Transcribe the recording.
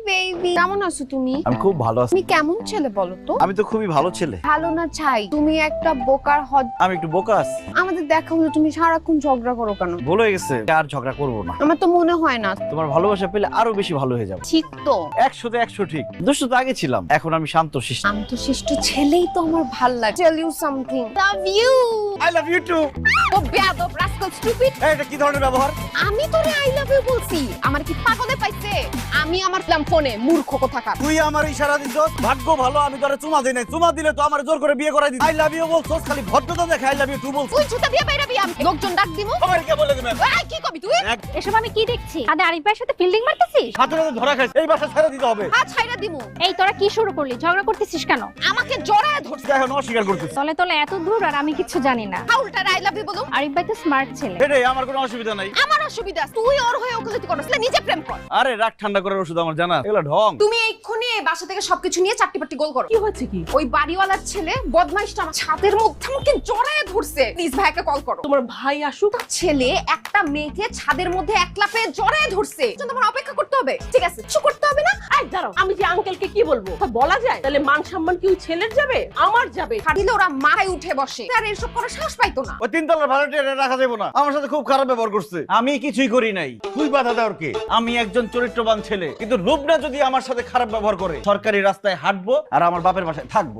Baby, কেমন আছো তুমি? আমি খুব ভালো আছি। তুমি কেমন ছেলে বলো তো? আমি তো খুবই ভালো ছেলে। ভালো না ছাই, তুমি একটা বোকার হদ। আমি একটু বোকা আছি। আমাদের দেখা হলো তুমি সারাক্ষণ ঝগড়া করো কেন? ভুল হয়ে গেছে, আর ঝগড়া করবো না। আমার তো মনে হয় না। তোমার ভালোবাসা পেলে আরো বেশি ভালো হয়ে যাবে। ঠিক তো, 100 তে 100 ঠিক। দুষ্ট তো আগে ছিলাম, এখন আমি শান্ত শিষ্ট। আমি তো শিষ্ট ছেলেই তো আমার ভাল লাগে। Tell you something, love you. I love you too. ও বেয়াদব রাস্কাল স্টুপিড। এটা কি ধরনের ব্যবহার? আমি তোরে আই লাভ ইউ বলছি, আমার কি পাগলে পাইছে? আমি আমার ফোনে মূর্খ কোথাকার। তুই আমার ইশারা দিছস, ভাগ্য ভালো আমি তোরে চুমা দেই নাই। চুমা দিলে তো আমার জোর করে বিয়ে করাই দিত। আই লাভ ইউ বলছস, খালি ভদ্রতা দেখে আই লাভ ইউ টু বলছস। তুই জুতা দিয়ে বাইরাবি, আমি লোকজন ডাক দিমু। আমার কে বলে দিবেন? এই কি কবি তুই? এসব আমি কি দেখছি? আরে আরিফ ভাইয়ের সাথে ফিল্ডিং মারতেছিস? হাতে হাতে ধরা খাইছ, এই বাসা ছেড়ে দিতে হবে। হাত ছাইরা দিমু। এই তোরা কি শুরু করলি? ঝগড়া করতেছিস কেন? আমাকে জড়ায় ধরছে। এখন অস্বীকার করতেছ। তলে তলে এত দূর আর আমি কিছু জানি না। উল্টা আই লাভ ইউ বলো। আরিফ ভাই তো স্মার্ট ছেলে। এটাই আমার কোনো অসুবিধা নাই। আমার অসুবিধা, তুই ওর হয়ে ওকালতি করছিস, নিজে প্রেম কর। আরে রাগ ঠান্ডা করার ওষুধ আমার জানা, এগুলা ঢং। তুমি এক্ষুনি এই বাসা থেকে সবকিছু নিয়ে চারটি গোল করো। কি হচ্ছে কি? ওই বাড়িওয়ালার ছেলে বদমাইশটা আমার ছাদের মধ্যে আমাকে জড়ায় ধরছে। প্লিজ ভাইকে কল করো। তোমার ভাই আসুক। তার ছেলে একটা মেয়েকে ছাদের মধ্যে একলা পেয়ে জড়ায় ধরছে। তোমার অপেক্ষা করতে হবে। ঠিক আছে, কিছু করতে হবে না। এই দাঁড়াও, আমি যে আঙ্কেলকে কি বলবো? তা বলা যায়? তাহলে মান সম্মান কি ওই ছেলের যাবে? আমার যাবে। দিলে ওরা মাথায় উঠে বসে, আর এসব করার সাহস পাইতো না। ওই তিনতলার ভাড়াটিয়া রাখা যাবে না। আমার সাথে খুব খারাপ ব্যবহার করছে। আমি কিছুই করি নাই। তুই বাধা দেওয়ার কে? আমি একজন চরিত্রবান ছেলে, কিন্তু লোভনা যদি আমার সাথে খারাপ ব্যবহার করে, সরকারি রাস্তায় হাঁটবো আর আমার বাপের বাসায় থাকবো।